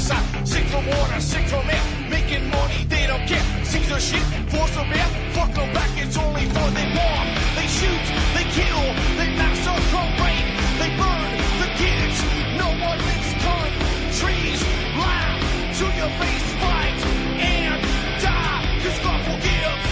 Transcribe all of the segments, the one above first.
genocide. Sick from water, sick from air. Making money, they don't care. Caesar shit, force of air. Fuck them back, it's only for they bomb. They shoot, they kill, they massacre, rape. They burn the kids. No one makes countries laugh to your face, fight and die. Cause God forgives.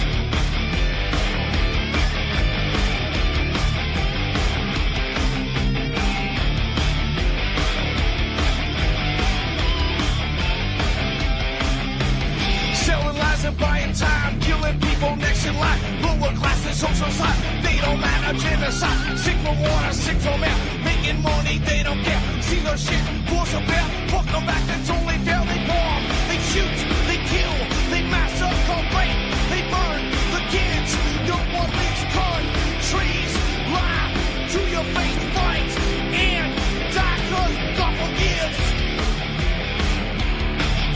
Selling lies and buying time, killing people next in line. Lower classes, social side, they don't matter, genocide. Sick from water, sick from air, making money, they don't care. See their shit, force of air, fuck them back, that's only fair. They bomb, they shoot, they kill, they massacre, rape, they burn the kids. No one leaves countries, lie to your face, fight and die, cause God forgives.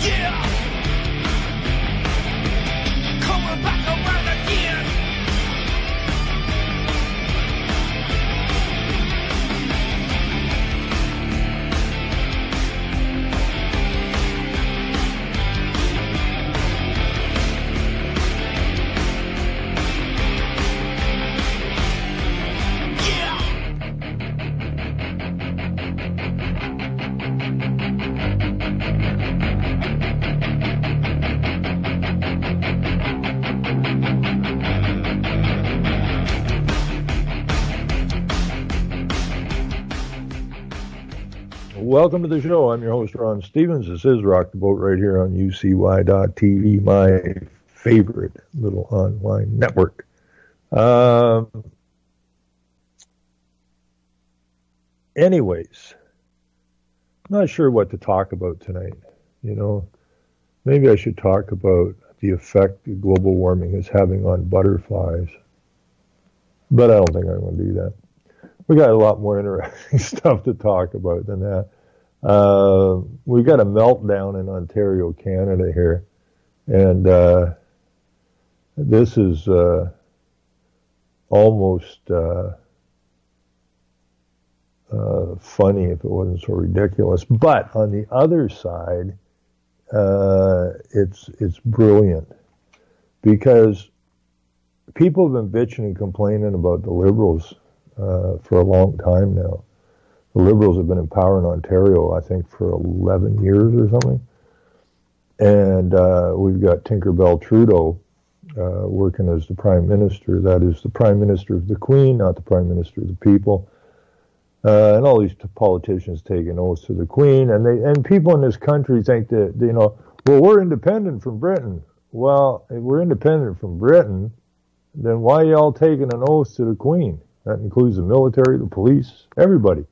Yeah. Coming back around again. Welcome to the show. I'm your host, Ron Stevens. This is Rock the Boat right here on UCY.TV, my favorite little online network. Anyways, not sure what to talk about tonight. You know, maybe I should talk about the effect that global warming is having on butterflies. But I don't think I'm going to do that. We got a lot more interesting stuff to talk about than that. We got a meltdown in Ontario, Canada here, and this is almost funny if it wasn't so ridiculous. But on the other side, it's brilliant because people have been bitching and complaining about the Liberals for a long time now. The Liberals have been in power in Ontario, I think, for 11 years or something. And we've got Tinkerbell Trudeau working as the Prime Minister. That is the Prime Minister of the Queen, not the Prime Minister of the people. And all these politicians taking oaths to the Queen. And people in this country think that, you know, well, we're independent from Britain. Well, if we're independent from Britain, then why are y'all taking an oath to the Queen? That includes the military, the police, everybody.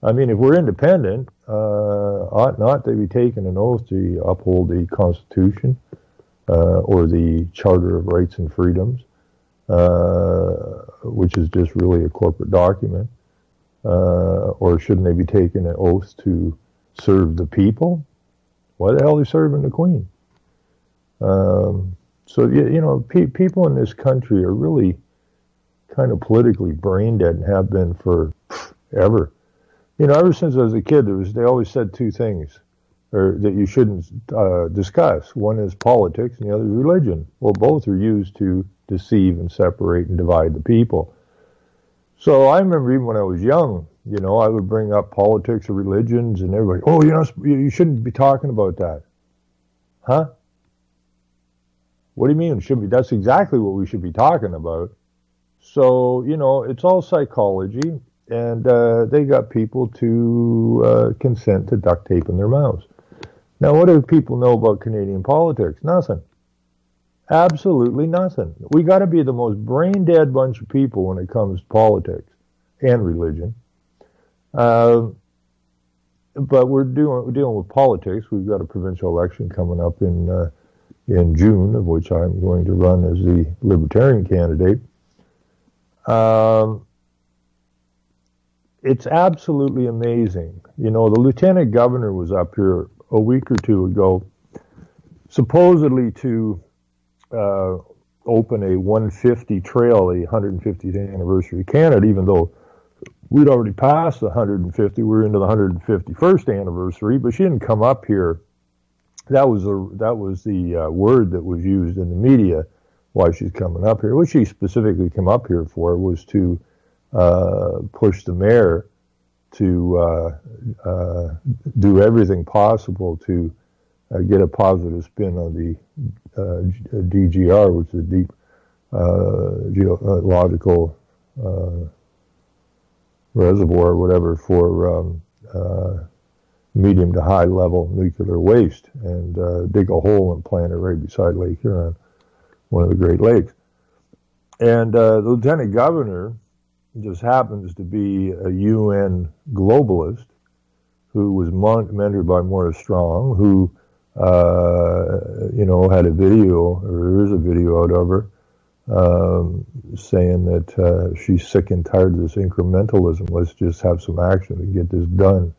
I mean, if we're independent, ought not they be taking an oath to uphold the Constitution or the Charter of Rights and Freedoms, which is just really a corporate document? Or shouldn't they be taking an oath to serve the people? Why the hell are they serving the Queen? So, you know, people in this country are really kind of politically brain dead and have been for ever. You know, ever since I was a kid, they always said two things that you shouldn't discuss. One is politics and the other is religion. Well, both are used to deceive and separate and divide the people. So I remember even when I was young, you know, I would bring up politics or religions and everybody, oh, you shouldn't be talking about that. Huh? What do you mean it shouldn't be? That's exactly what we should be talking about. So, you know, it's all psychology. And they got people to consent to duct tape in their mouths. Now, what do people know about Canadian politics? Nothing. Absolutely nothing. We got to be the most brain-dead bunch of people when it comes to politics and religion. But we're dealing with politics. We've got a provincial election coming up in June, of which I'm going to run as the Libertarian candidate. It's absolutely amazing. You know, the Lieutenant Governor was up here a week or two ago, supposedly to open a 150 trail, the 150th anniversary of Canada, even though we'd already passed the 150. We were into the 151st anniversary, but she didn't come up here. That was the word that was used in the media why she's coming up here. What she specifically came up here for was to push the mayor to do everything possible to get a positive spin on the DGR, which is a deep geological reservoir or whatever for medium to high level nuclear waste, and dig a hole and plant it right beside Lake Huron, one of the Great Lakes. And the lieutenant governor just happens to be a UN globalist who was mentored by Maurice Strong, who had a video, or there is a video out of her, saying that she's sick and tired of this incrementalism. Let's just have some action to get this done.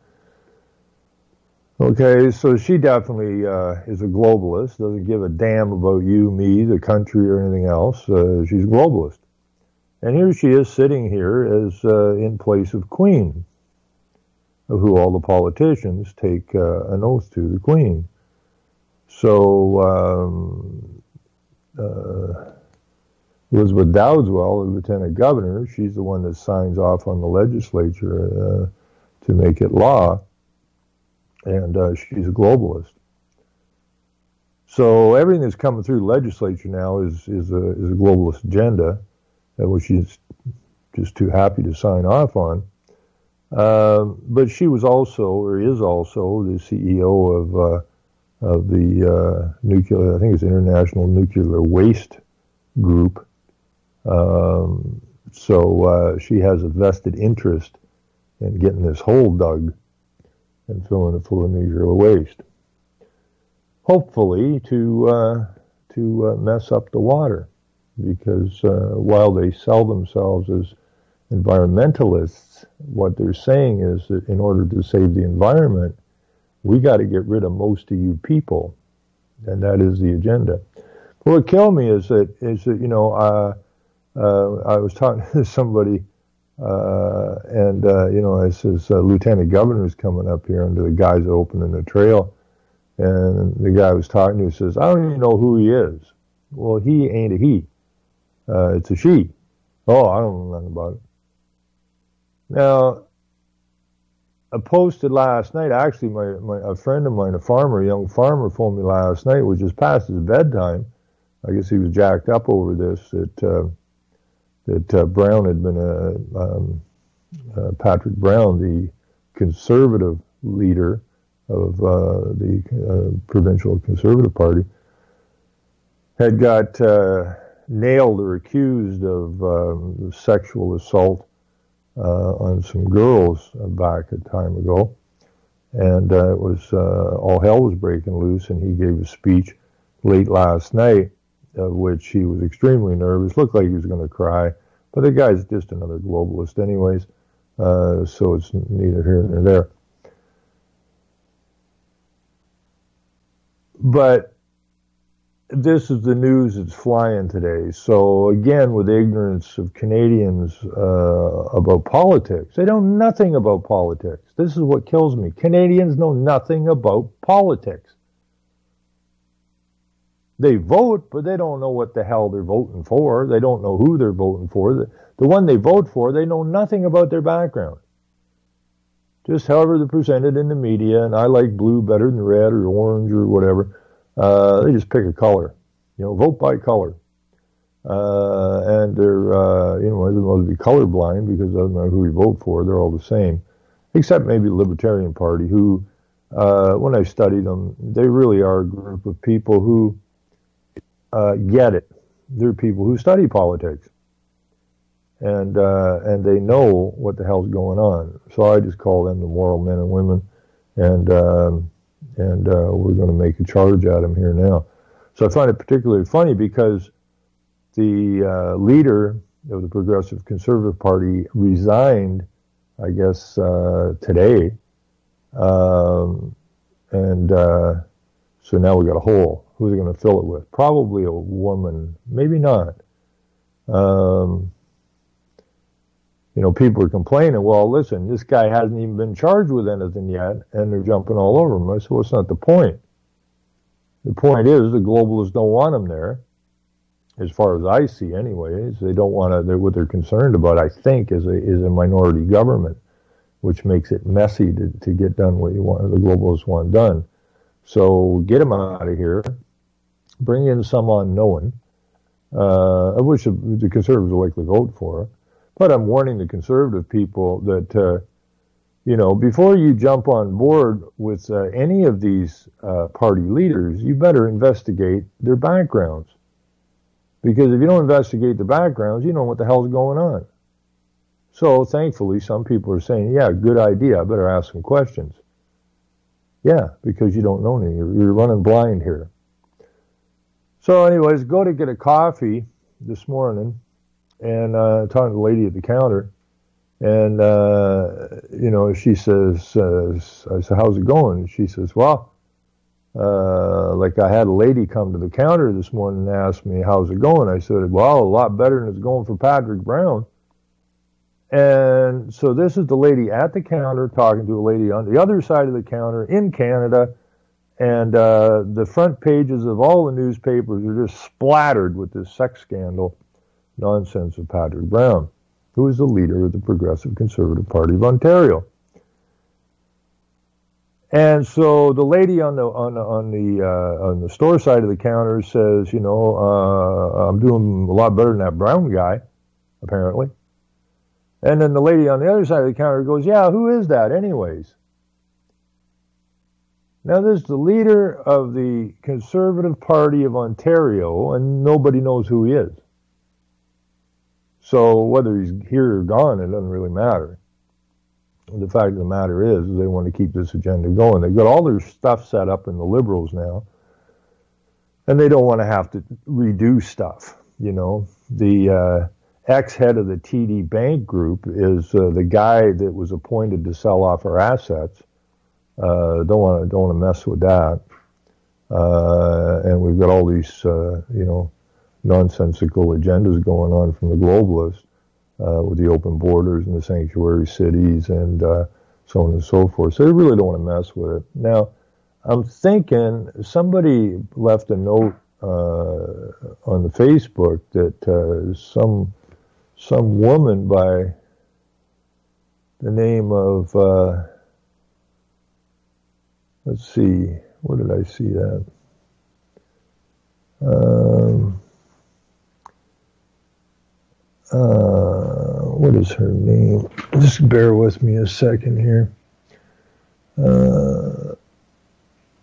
Okay, so she definitely is a globalist, doesn't give a damn about you, me, the country, or anything else. She's a globalist. And here she is sitting here as in place of Queen, of who all the politicians take an oath to, the Queen. So Elizabeth Dowdeswell, the lieutenant governor, she's the one that signs off on the legislature to make it law, and she's a globalist. So everything that's coming through the legislature now is a globalist agenda, which she's just too happy to sign off on. But she was also, or is also, the CEO of the nuclear, I think it's International Nuclear Waste Group. So she has a vested interest in getting this hole dug and filling it full of nuclear waste, hopefully to mess up the water, because while they sell themselves as environmentalists, what they're saying is that in order to save the environment, we got to get rid of most of you people, and that is the agenda. But what killed me is that I was talking to somebody, I says, Lieutenant Governor's coming up here, and the guys opening the trail, and the guy I was talking to says, I don't even know who he is. Well, he ain't a he. It's a she. Oh, I don't know nothing about it. Now, I posted last night, actually, a friend of mine, a young farmer, phoned me last night, which is past his bedtime. I guess he was jacked up over this, that Brown had been Patrick Brown, the conservative leader of the Provincial Conservative Party, had got nailed or accused of sexual assault on some girls back a time ago, and it was all hell was breaking loose, and he gave a speech late last night, of which he was extremely nervous, looked like he was going to cry, but the guy's just another globalist anyways, so it's neither here nor there. But this is the news that's flying today. So again, with the ignorance of Canadians about politics, they know nothing about politics. This is what kills me. Canadians know nothing about politics. They vote, but they don't know what the hell they're voting for. They don't know who they're voting for. The one they vote for, they know nothing about their background. Just however they're presented in the media, and I like blue better than red or orange or whatever. They just pick a color, vote by color. And they're, they're supposed to be colorblind because it doesn't matter who you vote for, they're all the same. Except maybe the Libertarian Party, who, when I study them, they really are a group of people who get it. They're people who study politics. And they know what the hell's going on. So I just call them the moral men and women, and we're going to make a charge at them here now. So I find it particularly funny because the leader of the Progressive Conservative Party resigned, I guess, today, and so now we got a hole. Who's going to fill it with? Probably a woman, maybe not. people are complaining, well, listen, this guy hasn't even been charged with anything yet, and they're jumping all over him. I said, well, it's not the point. The point is the globalists don't want him there, as far as I see anyways. They don't want to, what they're concerned about, I think, is a minority government, which makes it messy to get done what you want, the globalists want done. So get him out of here, bring in some unknown, which the conservatives will likely vote for. But I'm warning the conservative people that, before you jump on board with any of these party leaders, you better investigate their backgrounds. Because if you don't investigate the backgrounds, you know what the hell's going on. So thankfully, some people are saying, yeah, good idea, I better ask some questions. Yeah, because you don't know anything. You're running blind here. So anyways, go to get a coffee this morning, and talking to the lady at the counter, and she says, I said, how's it going? And she says, well, like I had a lady come to the counter this morning and ask me, how's it going? I said, well, a lot better than it's going for Patrick Brown. And so this is the lady at the counter talking to a lady on the other side of the counter in Canada, and the front pages of all the newspapers are just splattered with this sex scandal nonsense of Patrick Brown, who is the leader of the Progressive Conservative Party of Ontario. And so the lady on the store side of the counter says, I'm doing a lot better than that Brown guy, apparently. And then the lady on the other side of the counter goes, yeah, who is that anyways? Now, this is the leader of the Conservative Party of Ontario, and nobody knows who he is. So whether he's here or gone, it doesn't really matter. The fact of the matter is they want to keep this agenda going. They've got all their stuff set up in the Liberals now, and they don't want to have to redo stuff. The ex-head of the TD Bank Group is the guy that was appointed to sell off our assets. Don't want to mess with that. And we've got all these, nonsensical agendas going on from the globalists with the open borders and the sanctuary cities and so on and so forth. So they really don't want to mess with it. Now, I'm thinking somebody left a note on the Facebook that some woman by the name of let's see, where did I see that? What is her name? Just bear with me a second here.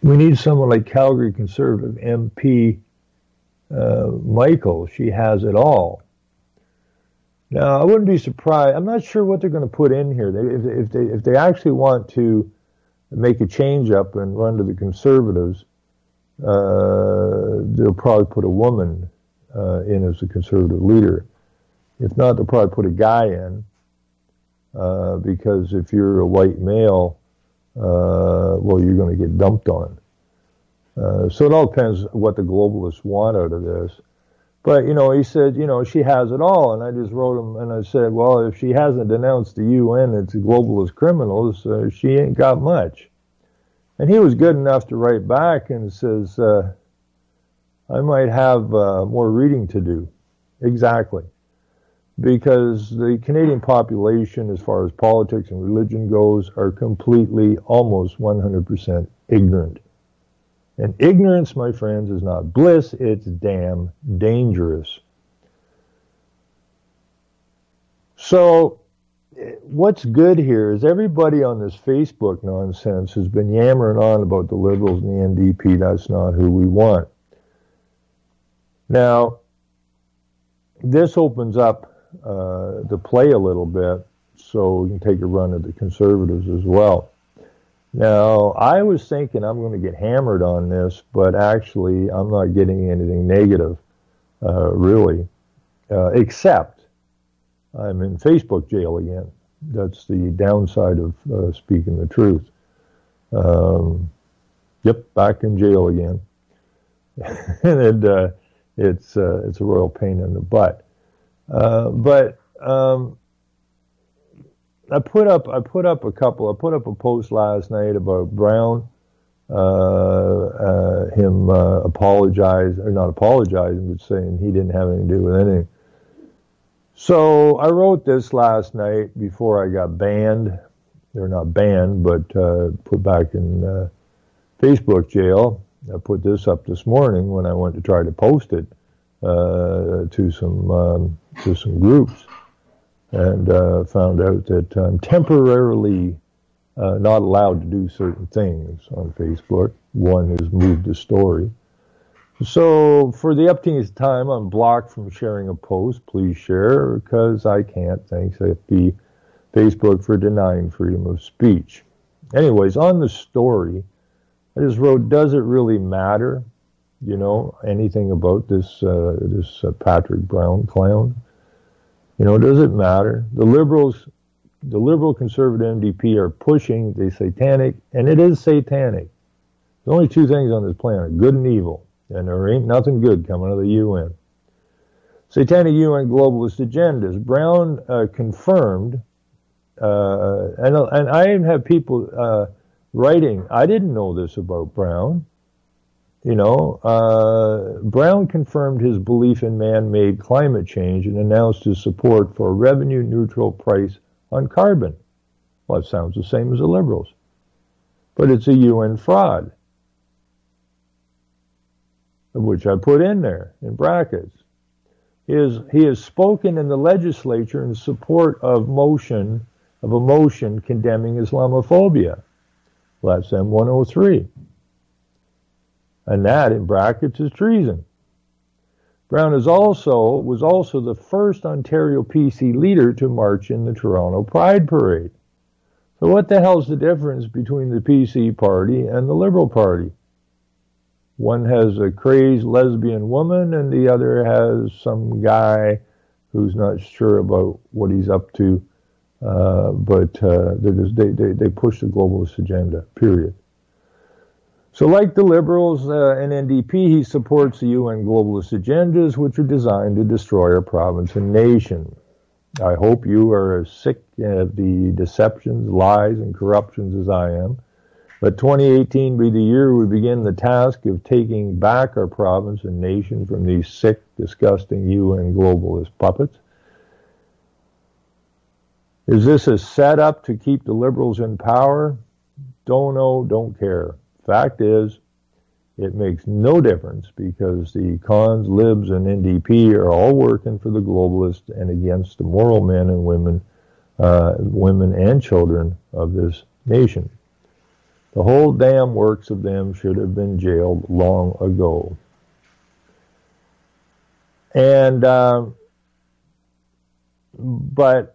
We need someone like Calgary Conservative MP Michael. She has it all. Now, I wouldn't be surprised. I'm not sure what they're going to put in here. If they actually want to make a change up and run to the Conservatives, they'll probably put a woman in as the Conservative leader. If not, they'll probably put a guy in, because if you're a white male, well, you're going to get dumped on. So it all depends what the globalists want out of this. But, he said, she has it all. And I just wrote him and I said, well, if she hasn't denounced the UN as globalist criminals, she ain't got much. And he was good enough to write back and says, I might have more reading to do. Exactly. Because the Canadian population, as far as politics and religion goes, are completely, almost 100% ignorant. And ignorance, my friends, is not bliss, it's damn dangerous. So, what's good here is everybody on this Facebook nonsense has been yammering on about the Liberals and the NDP. That's not who we want. Now, this opens up the play a little bit, so we can take a run at the Conservatives as well. Now, I was thinking I'm going to get hammered on this, but actually I'm not getting anything negative, really, except I'm in Facebook jail again. That's the downside of speaking the truth. Yep, back in jail again. And it's a royal pain in the butt. But I put up a post last night about Brown, him not apologizing, but saying he didn't have anything to do with anything. So I wrote this last night before I got banned. They're not banned, but put back in Facebook jail. I put this up this morning when I went to try to post it to some groups, and found out that I'm temporarily not allowed to do certain things on Facebook. One is move the story. So for the upteenth time, I'm blocked from sharing a post. Please share, because I can't. Thanks, FB, Facebook, for denying freedom of speech. Anyways, on the story, I just wrote, does it really matter, anything about this Patrick Brown clown? Does it matter? The liberal conservative NDP are pushing the satanic, and it is satanic. There's only two things on this planet, good and evil. And there ain't nothing good coming out of the UN. Satanic UN globalist agendas. Brown confirmed, and I even have people writing, I didn't know this about Brown. Brown confirmed his belief in man-made climate change and announced his support for a revenue-neutral price on carbon. Well, it sounds the same as the Liberals. But it's a UN fraud, which I put in there in brackets. He has spoken in the legislature in support of a motion condemning Islamophobia. Well, that's M103. And that, in brackets, is treason. Brown was also the first Ontario PC leader to march in the Toronto Pride Parade. So what the hell's the difference between the PC party and the Liberal Party? One has a crazed lesbian woman, and the other has some guy who's not sure about what he's up to, but they push the globalist agenda, period. So like the Liberals and NDP, he supports the UN globalist agendas, which are designed to destroy our province and nation. I hope you are as sick of the deceptions, lies, and corruptions as I am. Let 2018 be the year we begin the task of taking back our province and nation from these sick, disgusting UN globalist puppets. Is this a setup to keep the Liberals in power? Don't know, don't care. Fact is, it makes no difference, because the cons, libs, and NDP are all working for the globalists and against the moral men and women and children of this nation. The whole damn works of them should have been jailed long ago. And, but,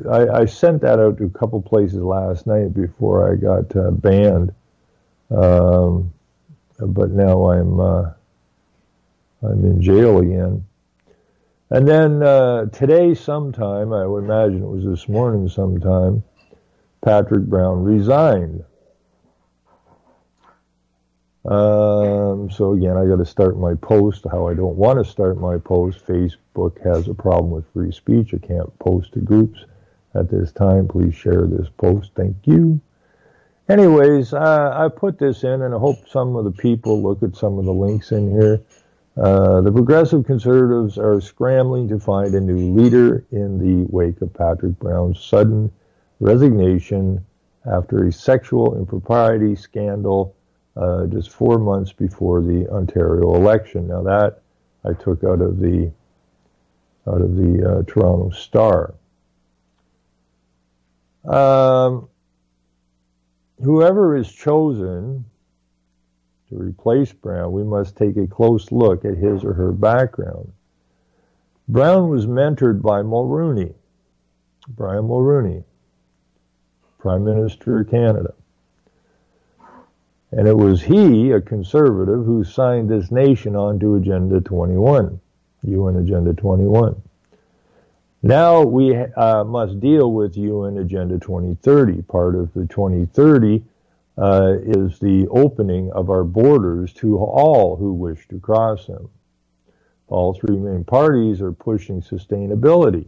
I sent that out to a couple places last night before I got banned. But now I'm in jail again. And then today sometime, I would imagine it was this morning sometime, Patrick Brown resigned. So again, I got to start my post how I don't want to start my post. Facebook has a problem with free speech. I can't post to groups at this time. Please share this post. Thank you. Anyways, I put this in, and I hope some of the people look at some of the links in here. The Progressive Conservatives are scrambling to find a new leader in the wake of Patrick Brown's sudden resignation after a sexual impropriety scandal just 4 months before the Ontario election. Now that I took out of the Toronto Star. Whoever is chosen to replace Brown, we must take a close look at his or her background. Brown was mentored by Mulroney, Brian Mulroney, Prime Minister of Canada. And it was he, a conservative, who signed this nation onto Agenda 21, UN Agenda 21. Now we must deal with UN Agenda 2030. Part of the 2030 is the opening of our borders to all who wish to cross them. All three main parties are pushing sustainability.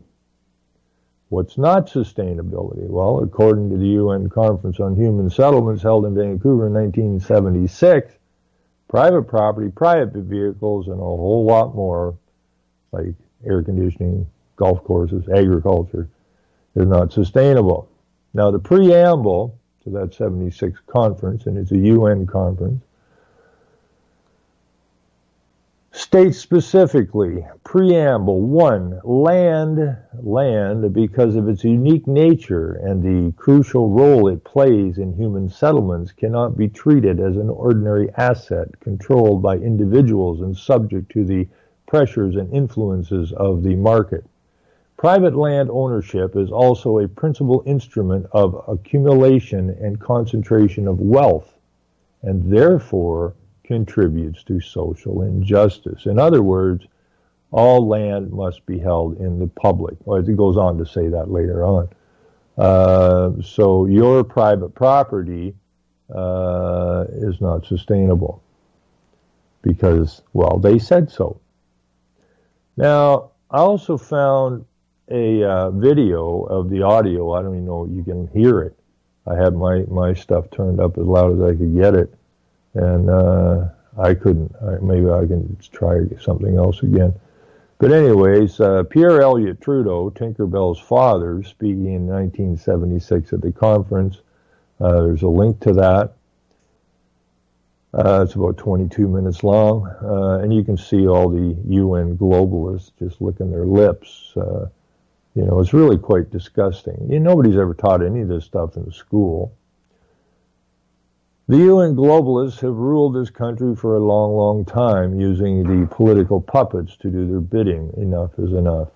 What's not sustainability? Well, according to the UN Conference on Human Settlements held in Vancouver in 1976, private property, private vehicles, and a whole lot more, like air conditioning, golf courses, agriculture, is not sustainable. Now, the preamble to that 76 conference, and it's a UN conference, states specifically, preamble 1, land, because of its unique nature and the crucial role it plays in human settlements, cannot be treated as an ordinary asset controlled by individuals and subject to the pressures and influences of the market. Private land ownership is also a principal instrument of accumulation and concentration of wealth, and therefore contributes to social injustice. In other words, all land must be held in the public. Well, it goes on to say that later on. So your private property is not sustainable because, well, they said so. Now, I also found a video of the audio. I don't even know if you can hear it. I had my stuff turned up as loud as I could get it. And I couldn't. Maybe I can try something else again. But anyways, Pierre Elliott Trudeau, Tinkerbell's father, speaking in 1976 at the conference. There's a link to that. It's about 22 minutes long. And you can see all the UN globalists just licking their lips. It's really quite disgusting. Nobody's ever taught any of this stuff in school. The UN globalists have ruled this country for a long, long time, using the political puppets to do their bidding. Enough is enough.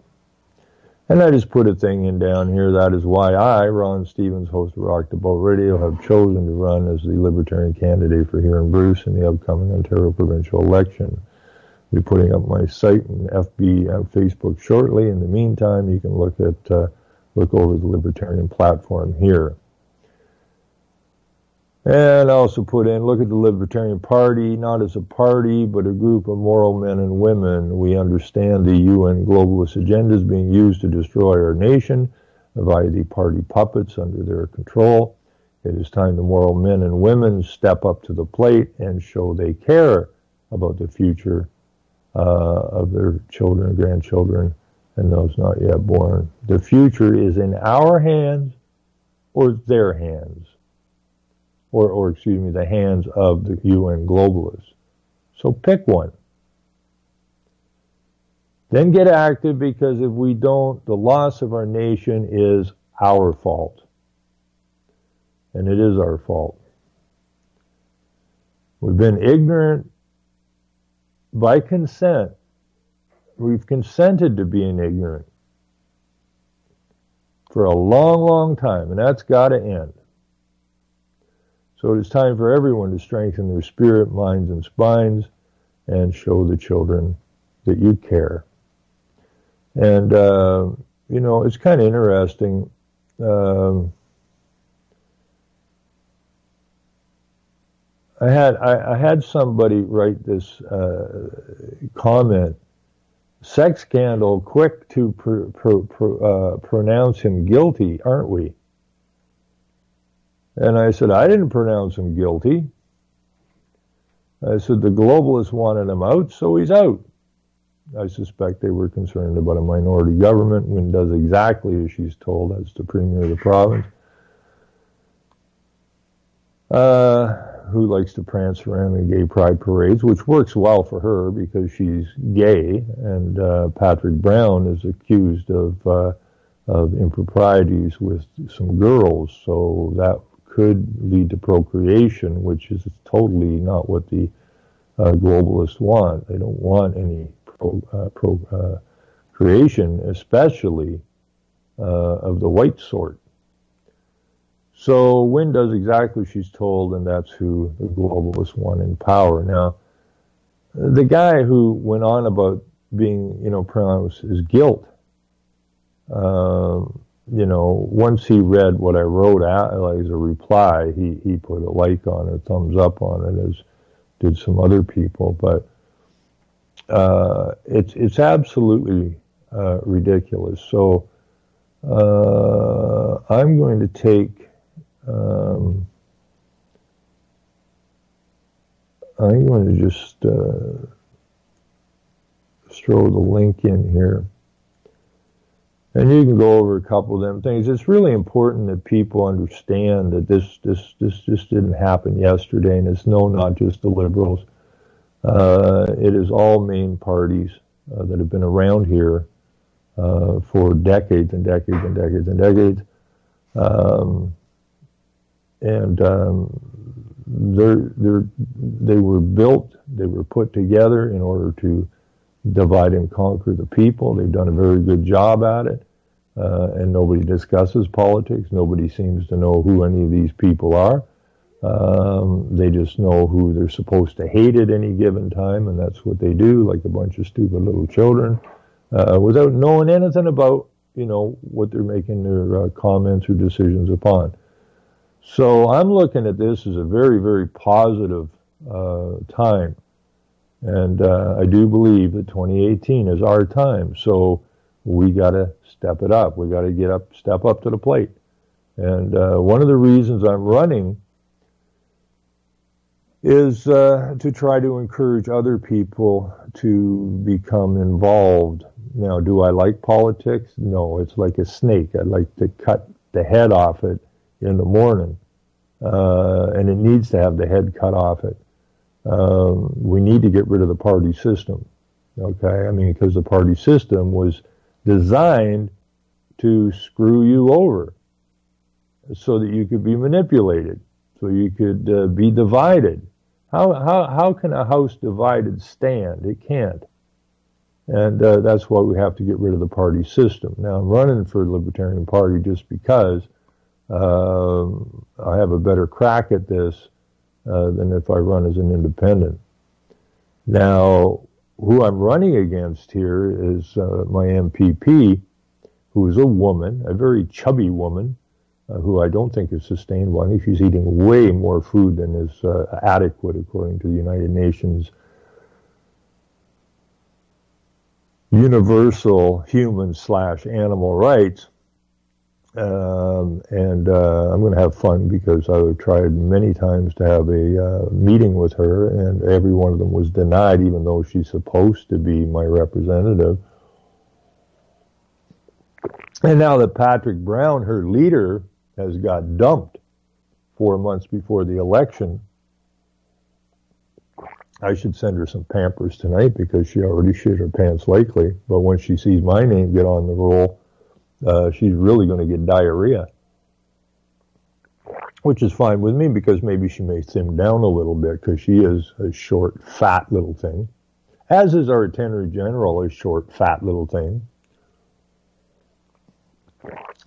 And I just put a thing in down here. That is why I, Ron Stevens, host of Rock the Boat Radio, have chosen to run as the Libertarian candidate for Huron Bruce in the upcoming Ontario provincial election. I'll be putting up my site and FB Facebook shortly. In the meantime, you can look over the Libertarian platform here. And I also put in, look at the Libertarian Party, not as a party, but a group of moral men and women. We understand the UN globalist agenda is being used to destroy our nation via the party puppets under their control. It is time the moral men and women step up to the plate and show they care about the future of their children and grandchildren and those not yet born. The future is in our hands or their hands. Or excuse me, the hands of the UN globalists. So pick one. Then get active, because if we don't, the loss of our nation is our fault. And it is our fault. We've been ignorant by consent. We've consented to being ignorant for a long, long time, and that's got to end. So it is time for everyone to strengthen their spirit, minds, and spines and show the children that you care. And, it's kind of interesting. I had somebody write this comment, sex scandal, quick to pronounce him guilty, aren't we? And I said, I didn't pronounce him guilty. I said, the globalists wanted him out, so he's out. I suspect they were concerned about a minority government. Wynne does exactly as she's told as the premier of the province, who likes to prance around in gay pride parades, which works well for her because she's gay, and Patrick Brown is accused of improprieties with some girls, so that could lead to procreation, which is totally not what the globalists want. They don't want any procreation, especially of the white sort. So Wynne does exactly what she's told, and that's who the globalists want in power. Now, the guy who went on about being, pronounced as guilt, once he read what I wrote out as a reply, he put a like on it, a thumbs up on it, as did some other people. But it's absolutely ridiculous. So I'm going to take. I'm going to just throw the link in here. And you can go over a couple of them things. It's really important that people understand that this just didn't happen yesterday, and it's not just the Liberals. It is all main parties that have been around here for decades and decades and decades and decades. They were built, they were put together in order to divide and conquer the people. They've done a very good job at it, and nobody discusses politics. Nobody seems to know who any of these people are. They just know who they're supposed to hate at any given time, and that's what they do, like a bunch of stupid little children, without knowing anything about, what they're making their comments or decisions upon. So I'm looking at this as a very, very positive time. And I do believe that 2018 is our time. So we got to step it up. We got to step up to the plate. And one of the reasons I'm running is to try to encourage other people to become involved. Now, do I like politics? No, it's like a snake. I'd like to cut the head off it in the morning. And it needs to have the head cut off it. We need to get rid of the party system, okay? I mean, because the party system was designed to screw you over so that you could be manipulated, so you could be divided. How can a house divided stand? It can't. And that's why we have to get rid of the party system. Now, I'm running for the Libertarian Party just because I have a better crack at this than if I run as an independent. Now, who I'm running against here is my MPP, who is a woman, a very chubby woman, who I don't think is sustainable. I think she's eating way more food than is adequate according to the United Nations Universal Human/Animal Rights. And I'm going to have fun because I've tried many times to have a meeting with her, and every one of them was denied, even though she's supposed to be my representative. And now that Patrick Brown, her leader, has got dumped 4 months before the election, I should send her some Pampers tonight because she already shit her pants lately. But when she sees my name get on the roll, she's really going to get diarrhea, which is fine with me because maybe she may thin down a little bit because she is a short, fat little thing, as is our Attorney General, a short, fat little thing.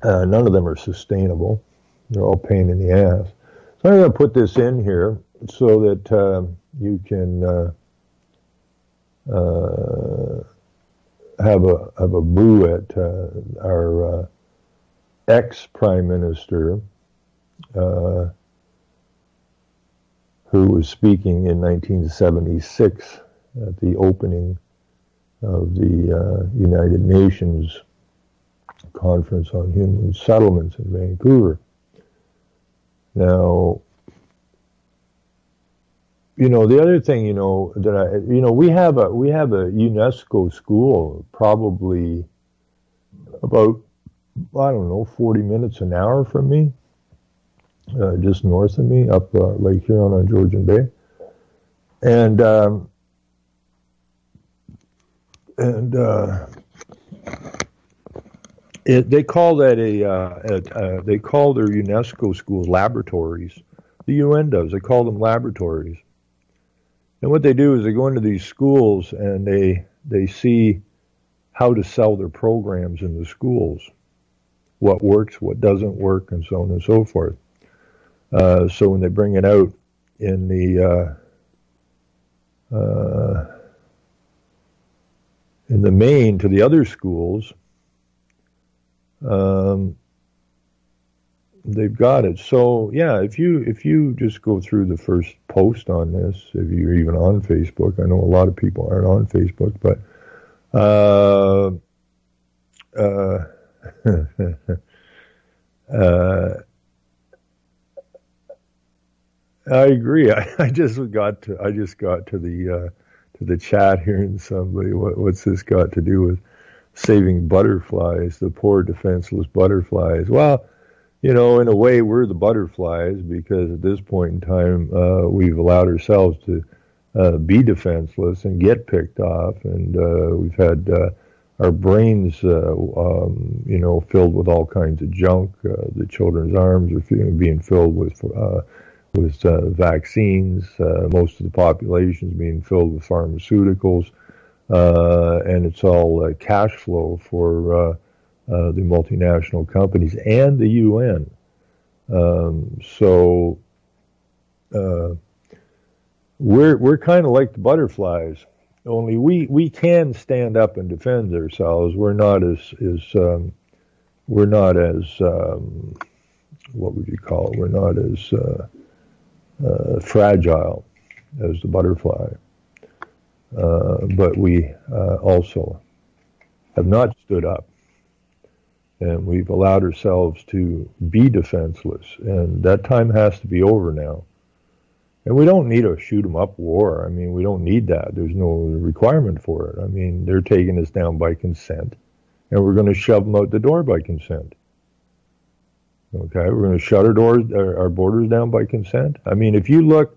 None of them are sustainable. They're all pain in the ass. So I'm going to put this in here so that you can have a boo at our ex-Prime Minister who was speaking in 1976 at the opening of the United Nations Conference on Human Settlements in Vancouver. Now, the other thing, that we have a UNESCO school probably about, 40 minutes an hour from me, just north of me, up Lake Huron on Georgian Bay. And they call that they call their UNESCO schools laboratories. The UN does. They call them laboratories. And what they do is they go into these schools and they see how to sell their programs in the schools, what works, what doesn't work, and so on and so forth. So when they bring it out in the main to the other schools, they've got it. So yeah, if you just go through the first post on this, if you're even on Facebook, I know a lot of people aren't on Facebook, but I agree. I just got to the chat here, and somebody, what's this got to do with saving butterflies, the poor defenseless butterflies? Well, in a way, we're the butterflies because at this point in time, we've allowed ourselves to be defenseless and get picked off, and we've had our brains, filled with all kinds of junk. The children's arms are being filled with vaccines. Most of the population is being filled with pharmaceuticals, and it's all cash flow for the multinational companies and the UN. So we're kind of like the butterflies. Only we can stand up and defend ourselves. We're not as what would you call it? We're not as fragile as the butterfly, but we also have not stood up, and we've allowed ourselves to be defenseless, and that time has to be over now. And we don't need a shoot-'em-up war. I mean, we don't need that. There's no requirement for it. I mean, they're taking us down by consent, and we're going to shove them out the door by consent. Okay, we're going to shut our borders down by consent. I mean, if you look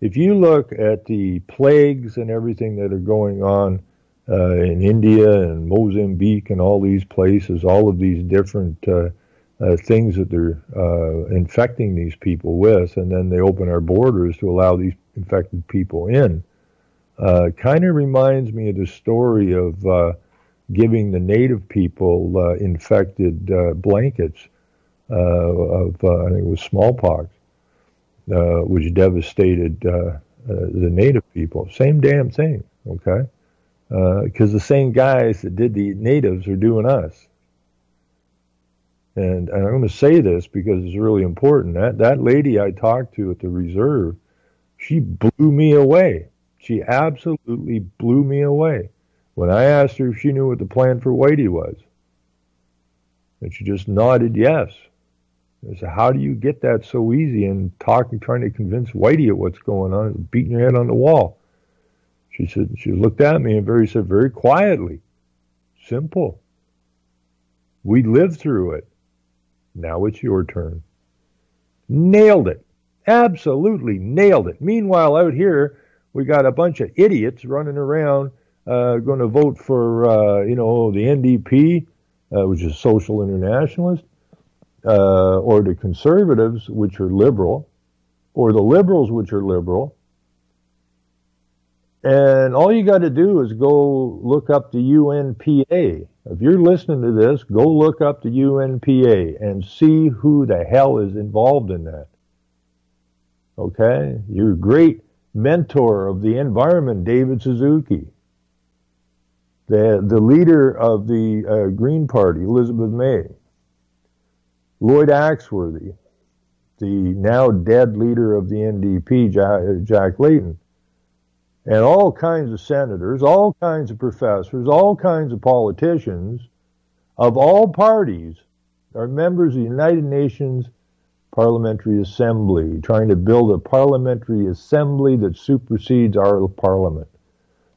at the plagues and everything that are going on in India and Mozambique and all these places, all of these different things that they're infecting these people with, and then they open our borders to allow these infected people in, kind of reminds me of the story of giving the native people infected blankets of I think it was smallpox, which devastated the native people. Same damn thing, okay? Because the same guys that did the natives are doing us. And I'm going to say this because it's really important. That lady I talked to at the reserve, she blew me away. She absolutely blew me away when I asked her if she knew what the plan for Whitey was. And she just nodded yes. I said, how do you get that so easy and trying to convince Whitey of what's going on and beating your head on the wall? She said, she looked at me and said very quietly, simple. We lived through it. Now it's your turn. Nailed it. Absolutely nailed it. Meanwhile, out here, we got a bunch of idiots running around going to vote for, the NDP, which is social internationalist, or the conservatives, which are liberal, or the liberals, which are liberal. And all you got to do is go look up the UNPA. If you're listening to this, go look up the UNPA and see who the hell is involved in that. Okay? Your great mentor of the environment, David Suzuki. The leader of the Green Party, Elizabeth May. Lloyd Axworthy. The now dead leader of the NDP, Jack Layton. And all kinds of senators, all kinds of professors, all kinds of politicians of all parties are members of the United Nations Parliamentary Assembly, trying to build a parliamentary assembly that supersedes our parliament.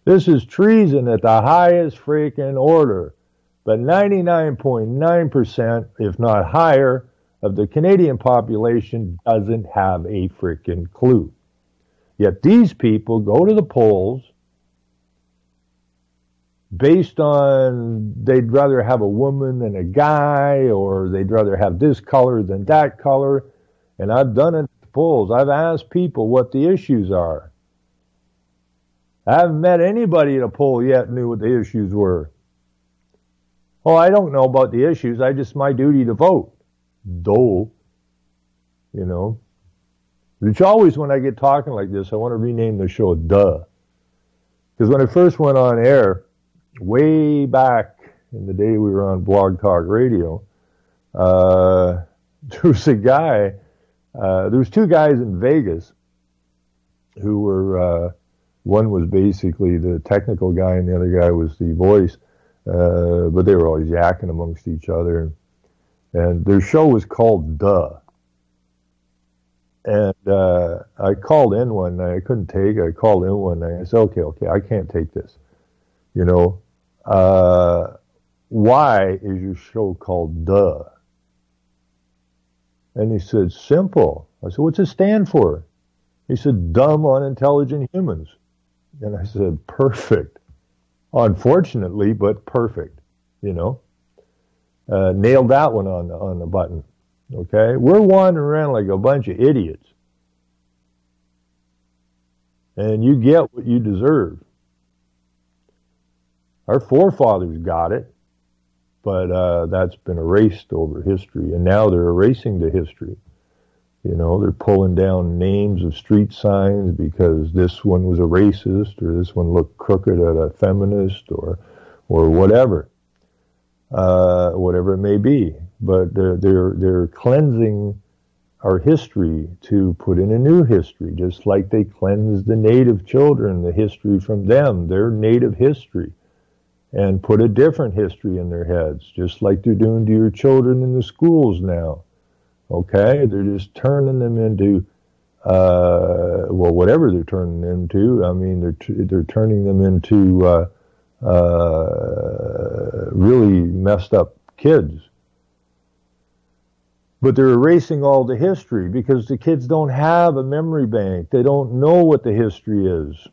This is treason at the highest freaking order. But 99.9%, if not higher, of the Canadian population doesn't have a freaking clue. Yet these people go to the polls based on they'd rather have a woman than a guy, or they'd rather have this color than that color. And I've done it at the polls. I've asked people what the issues are. I haven't met anybody at a poll yet who knew what the issues were. Oh, I don't know about the issues. It's my duty to vote. It's always when I get talking like this, I want to rename the show Duh. Because when I first went on air, way back in the day we were on Blog Talk Radio, there was a guy, there was two guys in Vegas who were, one was basically the technical guy and the other guy was the voice, but they were always yakking amongst each other. And their show was called Duh. And I called in one night. I couldn't take it. I called in one night. I said, okay, I can't take this. You know, why is your show called Duh? And he said, simple. I said, what's it stand for? He said, dumb, unintelligent humans. And I said, perfect. Unfortunately, but perfect. You know, nailed that one on the button. Okay, we're wandering around like a bunch of idiots, and you get what you deserve. Our forefathers got it, but that's been erased over history, and now they're erasing the history. You know, they're pulling down names of street signs because this one was a racist, or this one looked crooked at a feminist, or whatever. Whatever it may be, but they're cleansing our history to put in a new history, just like they cleansed the native children, the history from them, their native history, and put a different history in their heads, just like they're doing to your children in the schools now. Okay, they're just turning them into well, whatever they're turning them into. I mean, they're turning them into really messed up kids. But they're erasing all the history because the kids don't have a memory bank. They don't know what the history is.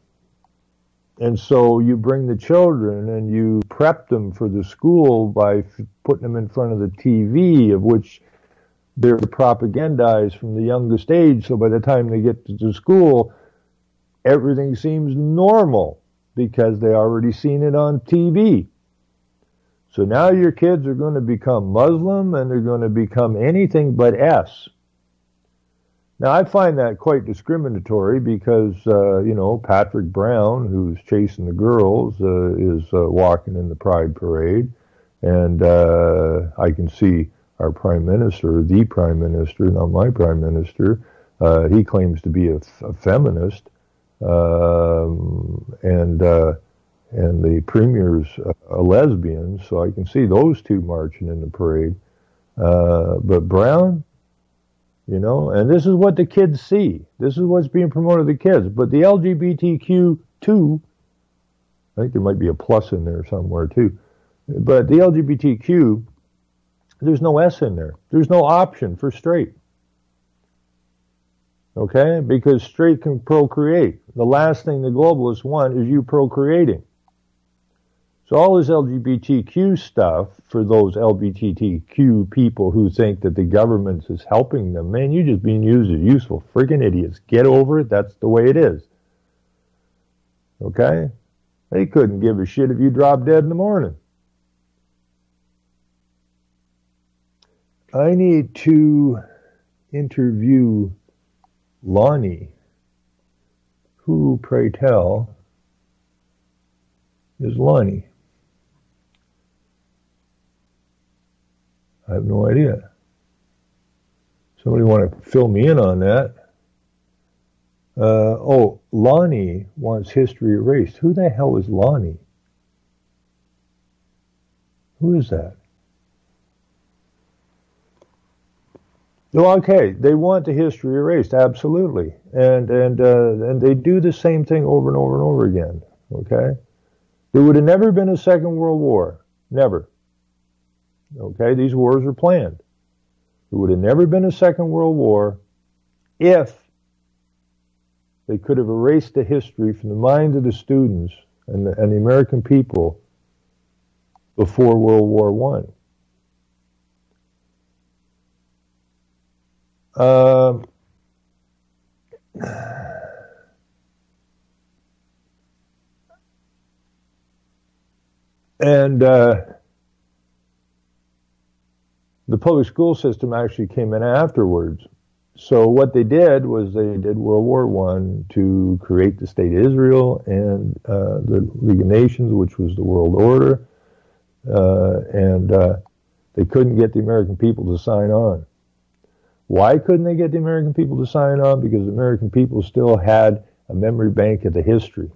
And so you bring the children and you prep them for the school by putting them in front of the TV, of which they're propagandized from the youngest age. So by the time they get to the school, everything seems normal, because they already seen it on TV. So now your kids are going to become Muslim, and they're going to become anything but S. Now I find that quite discriminatory because, you know, Patrick Brown, who's chasing the girls, is walking in the Pride Parade. And I can see our Prime Minister, the Prime Minister, not my Prime Minister, he claims to be a feminist. And the Premier's a lesbian, so I can see those two marching in the parade. But Brown, you know, and this is what the kids see. This is what's being promoted to the kids. But the LGBTQ2, I think there might be a plus in there somewhere too. But the LGBTQ, there's no S in there. There's no option for straight. Okay? Because straight can procreate. The last thing the globalists want is you procreating. So all this LGBTQ stuff, for those LGBTQ people who think that the government is helping them, man, you're just being used as useful friggin' idiots. Get over it. That's the way it is. Okay? They couldn't give a shit if you dropped dead in the morning. I need to interview Lonnie. Who, pray tell, is Lonnie? I have no idea. Somebody want to fill me in on that? Oh, Lonnie wants history erased. Who the hell is Lonnie? Who is that? Well, okay, they want the history erased, absolutely, and they do the same thing over and over and over again. Okay, there would have never been a Second World War, never. Okay, these wars are planned. There would have never been a Second World War if they could have erased the history from the minds of the students and the American people before World War One. The public school system actually came in afterwards. So what they did was they did World War I to create the State of Israel and the League of Nations, which was the world order. And they couldn't get the American people to sign on. Why couldn't they get the American people to sign on? Because the American people still had a memory bank of the history.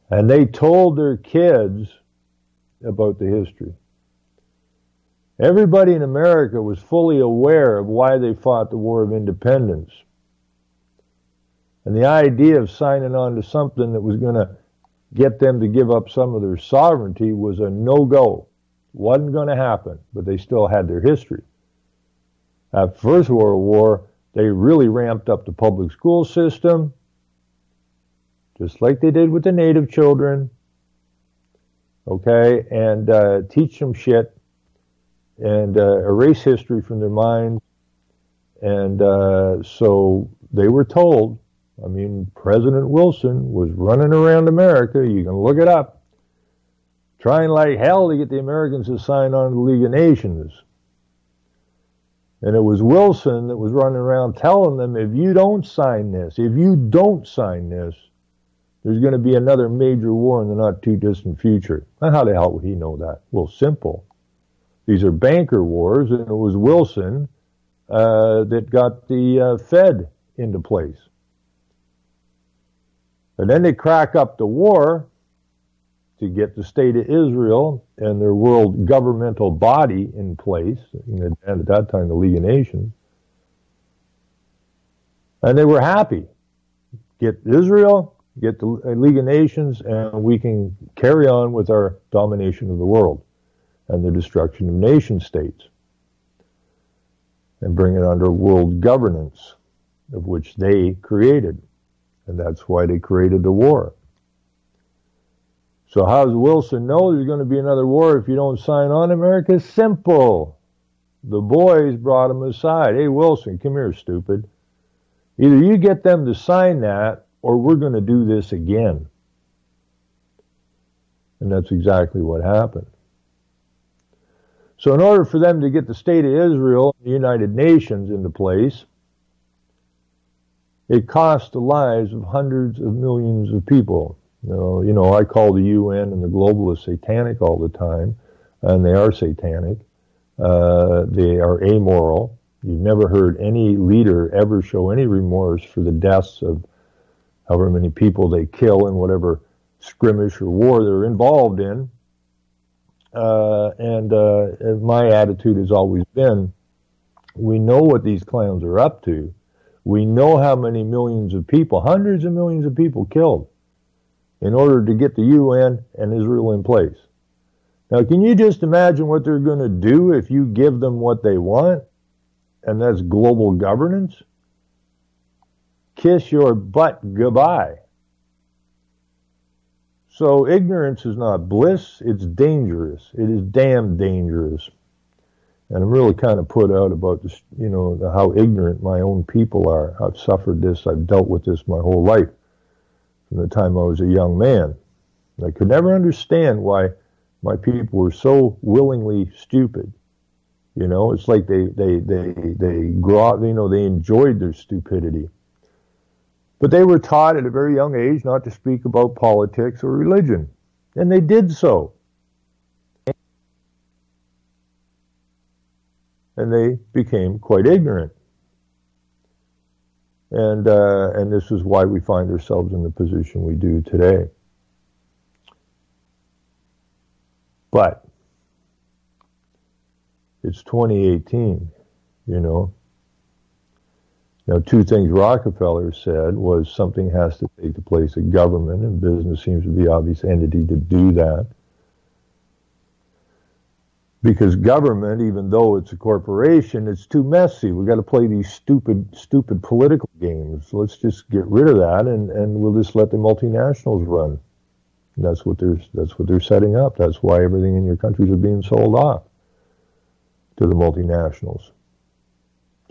And they told their kids about the history. Everybody in America was fully aware of why they fought the War of Independence. And the idea of signing on to something that was going to get them to give up some of their sovereignty was a no-go. Wasn't going to happen, but they still had their history. After First World War, they really ramped up the public school system, just like they did with the native children, okay, and teach them shit and erase history from their minds. And so they were told, I mean, President Wilson was running around America, you can look it up, trying like hell to get the Americans to sign on to the League of Nations. And it was Wilson that was running around telling them, if you don't sign this, there's going to be another major war in the not too distant future. Now, how the hell would he know that? Well, simple. These are banker wars, and it was Wilson that got the Fed into place. And then they crack up the war to get the state of Israel and their world governmental body in place, and at that time the League of Nations. And they were happy. Get Israel, get the League of Nations, and we can carry on with our domination of the world and the destruction of nation states and bring it under world governance, of which they created. And that's why they created the war. So how does Wilson know there's going to be another war if you don't sign on? America? Simple. The boys brought him aside. Hey, Wilson, come here, stupid. Either you get them to sign that, or we're going to do this again. And that's exactly what happened. So in order for them to get the state of Israel and the United Nations into place, it cost the lives of hundreds of millions of people. You know, I call the UN and the globalists satanic all the time, and they are satanic. They are amoral. You've never heard any leader ever show any remorse for the deaths of however many people they kill in whatever skirmish or war they're involved in. And my attitude has always been, we know what these clowns are up to. We know how many millions of people, hundreds of millions of people killed in order to get the UN and Israel in place. Now, can you just imagine what they're going to do if you give them what they want? And that's global governance? Kiss your butt goodbye. So ignorance is not bliss, it's dangerous. It is damn dangerous. And I'm really kind of put out about this, you know, how ignorant my own people are. I've suffered this, I've dealt with this my whole life from the time I was a young man. I could never understand why my people were so willingly stupid. You know, it's like they grow up, you know, they enjoyed their stupidity. But they were taught at a very young age not to speak about politics or religion. And they did so. And they became quite ignorant. And this is why we find ourselves in the position we do today. But it's 2018, you know. Now, two things Rockefeller said was something has to take the place of government, and business seems to be the obvious entity to do that. Because government, even though it's a corporation, it's too messy. We've got to play these stupid political games. Let's just get rid of that, and we'll just let the multinationals run. And that's what they're setting up. That's why everything in your countries are being sold off to the multinationals.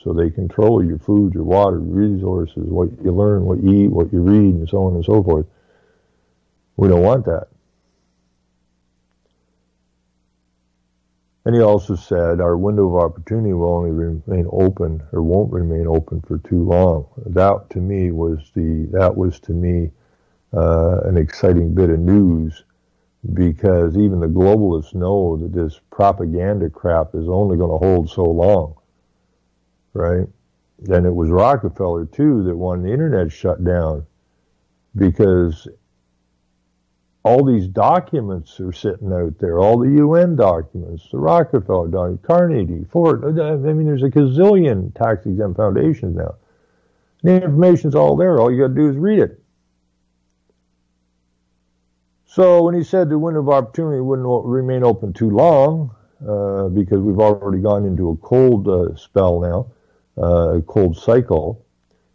So they control your food, your water, your resources, what you learn, what you eat, what you read, and so on and so forth. We don't want that. And he also said our window of opportunity will only remain open, or won't remain open for too long. That to me was an exciting bit of news, because even the globalists know that this propaganda crap is only going to hold so long. right? And it was Rockefeller, too, that wanted the internet shut down because all these documents are sitting out there, all the UN documents, the Rockefeller documents, Carnegie, Ford. I mean, there's a gazillion tax-exempt foundations now. The information's all there. All you got to do is read it. So when he said the window of opportunity wouldn't remain open too long, because we've already gone into a cold spell now, a cold cycle,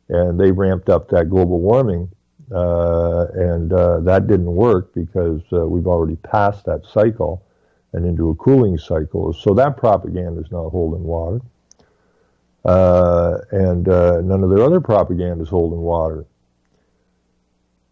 and they ramped up that global warming, and that didn't work because we've already passed that cycle and into a cooling cycle. So that propaganda is not holding water, and none of their other propaganda is holding water.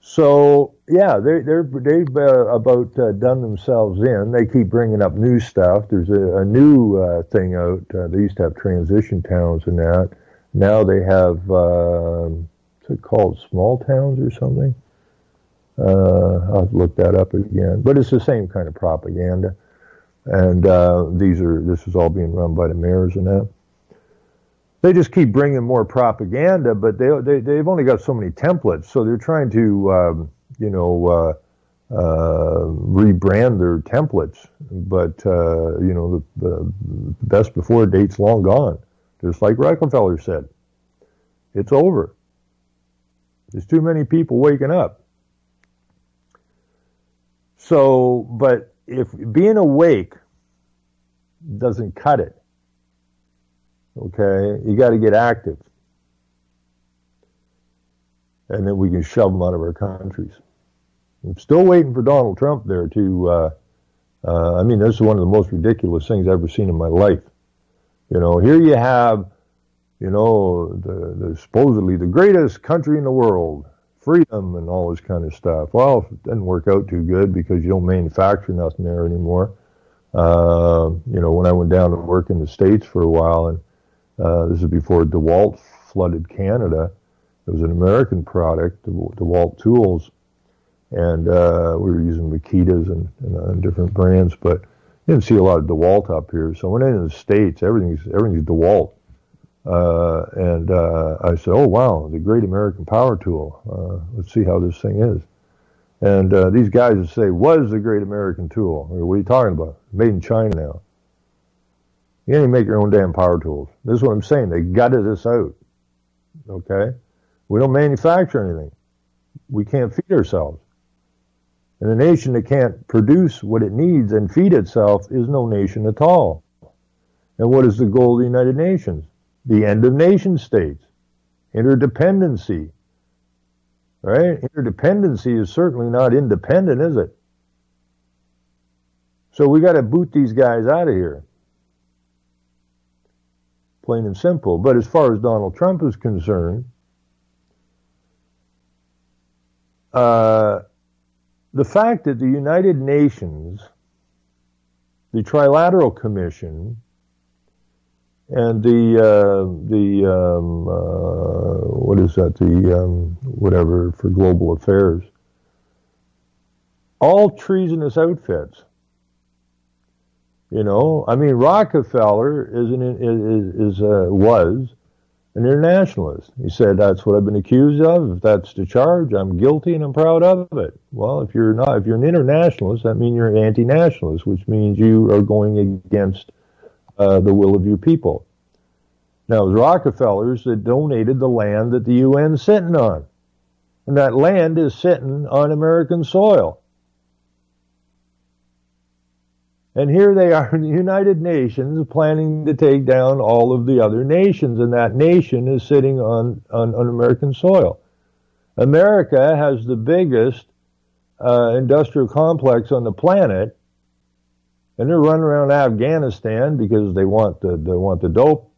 So yeah, they've about done themselves in. They keep bringing up new stuff. There's a new thing out. They used to have transition towns and that. Now they have what's it called, small towns or something. I'll have to look that up again. But it's the same kind of propaganda. And this is all being run by the mayors and that. They just keep bringing more propaganda, but they've only got so many templates, so they're trying to rebrand their templates. But the best before date's long gone. Just like Rockefeller said, it's over. There's too many people waking up. So, but if being awake doesn't cut it, okay, you got to get active. And then we can shove them out of our countries. I'm still waiting for Donald Trump there to, I mean, this is one of the most ridiculous things I've ever seen in my life. Here you have, the supposedly the greatest country in the world, freedom and all this kind of stuff. Well, it didn't work out too good because you don't manufacture nothing there anymore. When I went down to work in the States for a while, and this is before DeWalt flooded Canada. It was an American product, DeWalt tools, and we were using Makitas and different brands, but you didn't see a lot of DeWalt up here. So when I went into the States, everything's DeWalt, and I said, "Oh wow, the great American power tool. Let's see how this thing is." And these guys would say, "Was the great American tool?" What are you talking about? Made in China now. You can't even make your own damn power tools. This is what I'm saying. They gutted us out. Okay? We don't manufacture anything. We can't feed ourselves. And a nation that can't produce what it needs and feed itself is no nation at all. And what is the goal of the United Nations? The end of nation states. Interdependency. Right? Interdependency is certainly not independent, is it? So we got to boot these guys out of here. Plain and simple. But as far as Donald Trump is concerned, the fact that the United Nations, the Trilateral Commission, and what is that? Whatever for global affairs, all treasonous outfits. I mean, Rockefeller was an internationalist. He said, "That's what I've been accused of. If that's the charge, I'm guilty and I'm proud of it." Well, if you're an internationalist, that means you're an anti-nationalist, which means you are going against the will of your people. Now, it was Rockefellers that donated the land that the UN's sitting on. And that land is sitting on American soil. And here they are in the United Nations planning to take down all of the other nations, and that nation is sitting on American soil. America has the biggest industrial complex on the planet, and they're running around Afghanistan because they want the dope,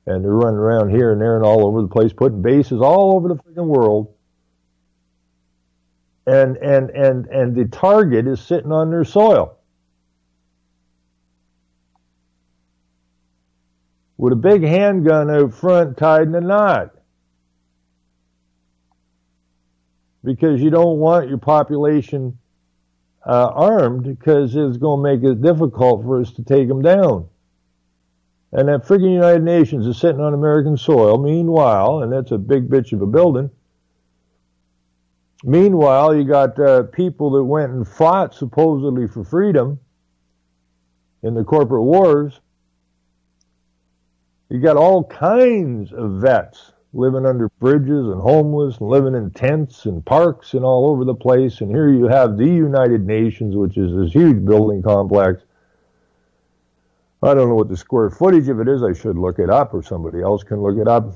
and they're running around here and there and all over the place, putting bases all over the freaking world. And the target is sitting on their soil. With a big handgun out front tied in a knot. Because you don't want your population armed, because it's going to make it difficult for us to take them down. And that friggin' United Nations is sitting on American soil. Meanwhile, and that's a big bitch of a building, meanwhile, you got people that went and fought supposedly for freedom in the corporate wars. You got all kinds of vets living under bridges and homeless and living in tents and parks and all over the place. And here you have the United Nations, which is this huge building complex. I don't know what the square footage of it is. I should look it up, or somebody else can look it up.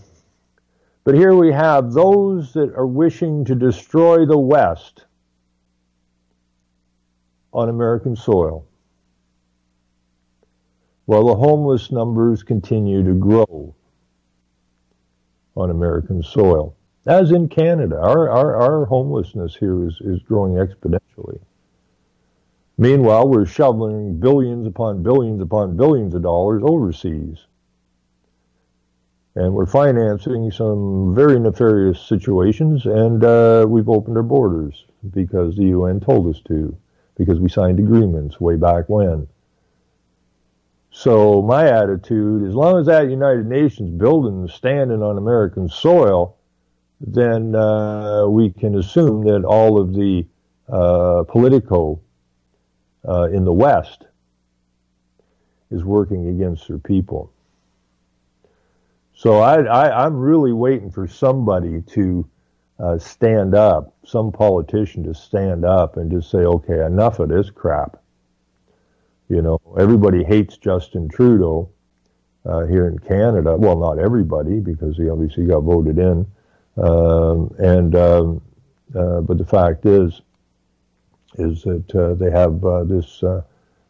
But here we have those that are wishing to destroy the West on American soil. Well, the homeless numbers continue to grow on American soil, as in Canada. Our homelessness here is growing exponentially. Meanwhile, we're shoveling billions upon billions upon billions of dollars overseas. And we're financing some very nefarious situations, and we've opened our borders because the UN told us to, because we signed agreements way back when. So my attitude, as long as that United Nations building is standing on American soil, then we can assume that all of the Politico in the West is working against their people. So I'm really waiting for somebody to stand up, some politician to stand up and just say, okay, enough of this crap. You know, everybody hates Justin Trudeau here in Canada. Well, not everybody, because he obviously got voted in. But the fact is that they have this.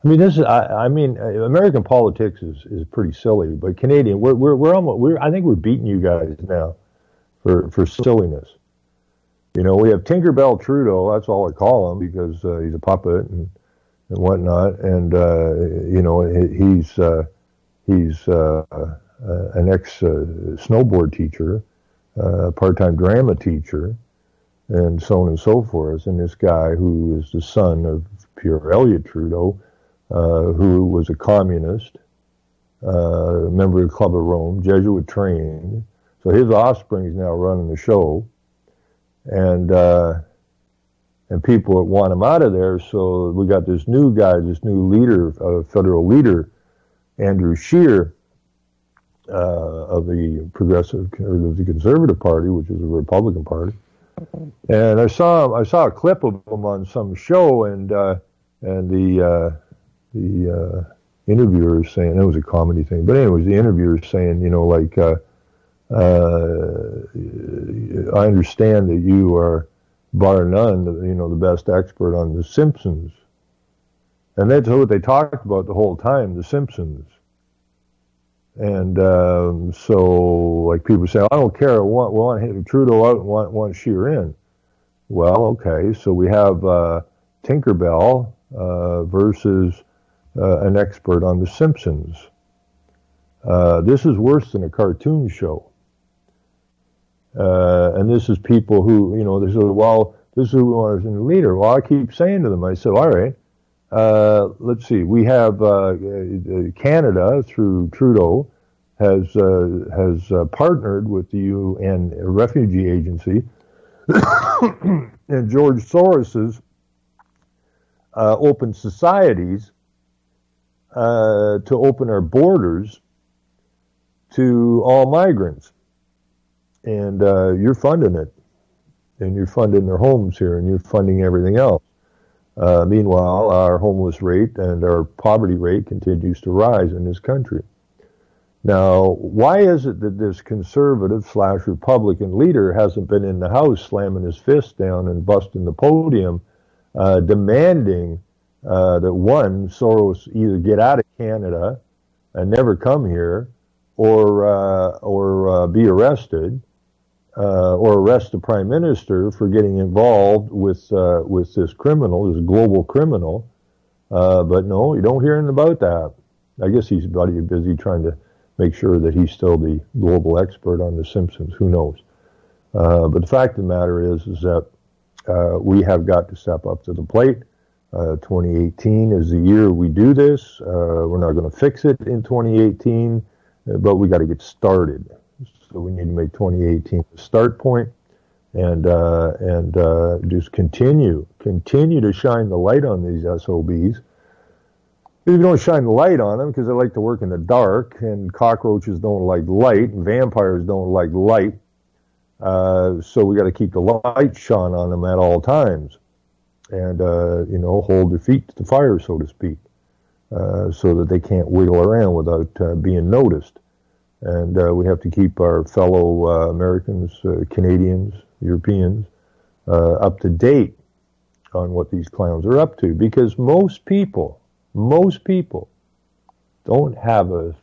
American politics is pretty silly, but Canadian, I think we're beating you guys now for silliness. You know, we have Tinkerbell Trudeau. That's all I call him, because he's a puppet and whatnot, and you know, he's an ex-snowboard teacher, part-time drama teacher, and so on and so forth. And this guy, who is the son of Pierre Elliott Trudeau, who was a communist, member of the Club of Rome, Jesuit trained. So his offspring is now running the show, and people that want him out of there. So we got this new guy, this new leader, federal leader, Andrew Scheer, of the Progressive, or the Conservative Party, which is a Republican Party. And I saw a clip of him on some show, and the interviewer is saying, it was a comedy thing, but anyways, the interviewer is saying, you know, like, I understand that you are, bar none, you know, the best expert on The Simpsons. And that's what they talked about the whole time, The Simpsons. And so, like, people say, I don't care, we want Trudeau out and want Scheer in. Well, okay, so we have Tinkerbell versus an expert on The Simpsons. This is worse than a cartoon show. And this is people who, you know, they say, well, this is who we want as a leader. Well, I keep saying to them, I said, all right, let's see. We have Canada, through Trudeau, has partnered with the UN Refugee Agency and George Soros's Open Societies to open our borders to all migrants. And you're funding it, and you're funding their homes here, and you're funding everything else. Meanwhile, our homeless rate and our poverty rate continues to rise in this country. Now, why is it that this conservative/Republican leader hasn't been in the House slamming his fist down and busting the podium, demanding that, one, Soros either get out of Canada and never come here, or be arrested, or arrest the Prime Minister for getting involved with this criminal, this global criminal. But no, you don't hear anything about that. I guess he's bloody busy trying to make sure that he's still the global expert on The Simpsons. Who knows? But the fact of the matter is that we have got to step up to the plate. 2018 is the year we do this. We're not going to fix it in 2018. but we got to get started. So we need to make 2018 the start point, and just continue to shine the light on these SOBs. If you don't shine the light on them, because they like to work in the dark, and cockroaches don't like light, and vampires don't like light, so we got to keep the light shone on them at all times, and hold their feet to the fire, so to speak, so that they can't wiggle around without being noticed. And we have to keep our fellow Americans, Canadians, Europeans, up to date on what these clowns are up to, because most people don't have the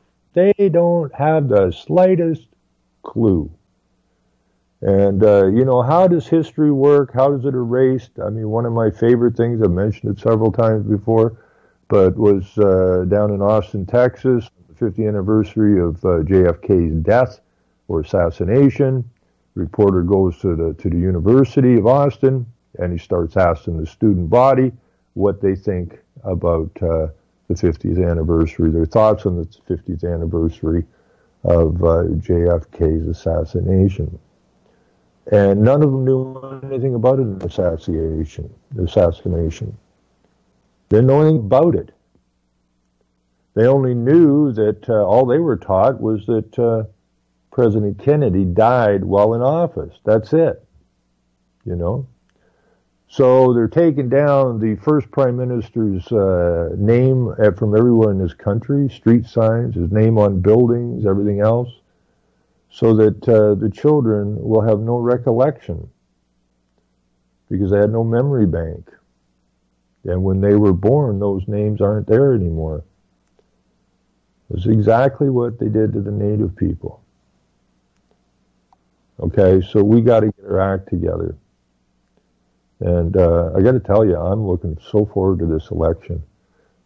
slightest clue. And, how does history work? How does it erase? I mean, one of my favorite things, I've mentioned it several times before, but was down in Austin, Texas, the 50th anniversary of JFK's death or assassination. Reporter goes to the University of Austin, and he starts asking the student body what they think about the 50th anniversary, their thoughts on the 50th anniversary of JFK's assassination. And none of them knew anything about an assassination. They didn't know anything about it. They only knew that all they were taught was that President Kennedy died while in office. That's it. So they're taking down the first prime minister's name from everywhere in this country, street signs, his name on buildings, everything else, so that the children will have no recollection, because they had no memory bank. And when they were born, those names aren't there anymore. It's exactly what they did to the native people. Okay, so we got to get our act together. And I got to tell you, I'm looking so forward to this election.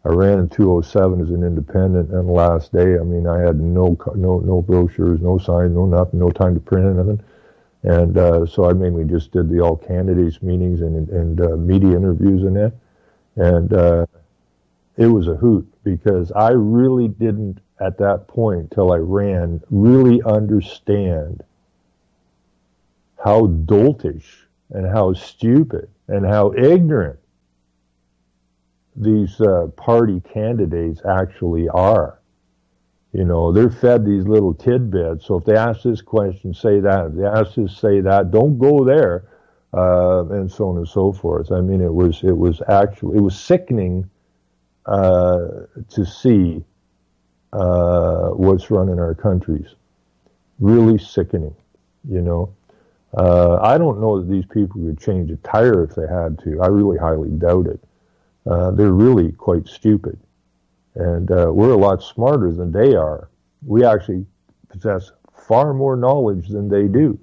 I ran in 2007 as an independent, and the last day, I mean, I had no brochures, no signs, no nothing, no time to print anything. And so I mainly just did the all candidates meetings and media interviews and that. And it was a hoot, because I really didn't, at that point, till I ran, really understand how doltish and how stupid and how ignorant these party candidates actually are. They're fed these little tidbits. So if they ask this question, say that. If they ask this, say that. Don't go there, and so on and so forth. I mean, it was sickening to see what's running our countries. Really sickening, I don't know that these people could change a tire if they had to. I really highly doubt it. They're really quite stupid. And we're a lot smarter than they are. We actually possess far more knowledge than they do.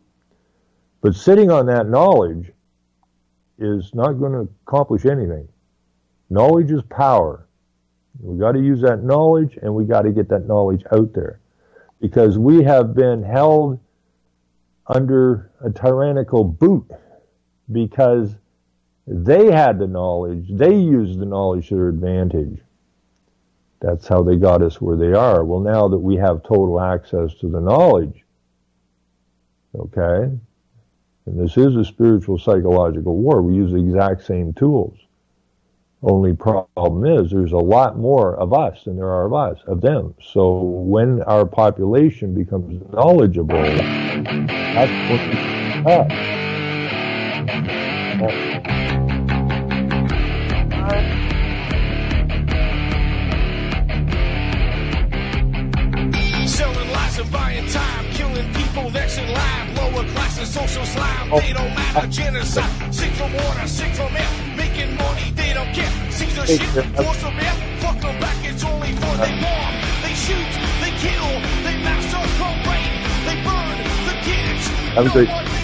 But sitting on that knowledge is not going to accomplish anything. Knowledge is power. We got to use that knowledge, and we got to get that knowledge out there. Because we have been held under a tyrannical boot, because they had the knowledge, they used the knowledge to their advantage. That's how they got us where they are. Well, now that we have total access to the knowledge, okay, and this is a spiritual psychological war, we use the exact same tools. Only problem is there's a lot more of us than there are of them. So when our population becomes knowledgeable, that's what we have. Selling lies and buying time, killing people next in line, lower class and social slime, they don't matter, genocide, sick from water, sick from air, making money, they don't care, Caesar shit, force of air, fuck them back, it's only for they bomb, they shoot, they kill, they massacre, rape, they burn the kids, Have a great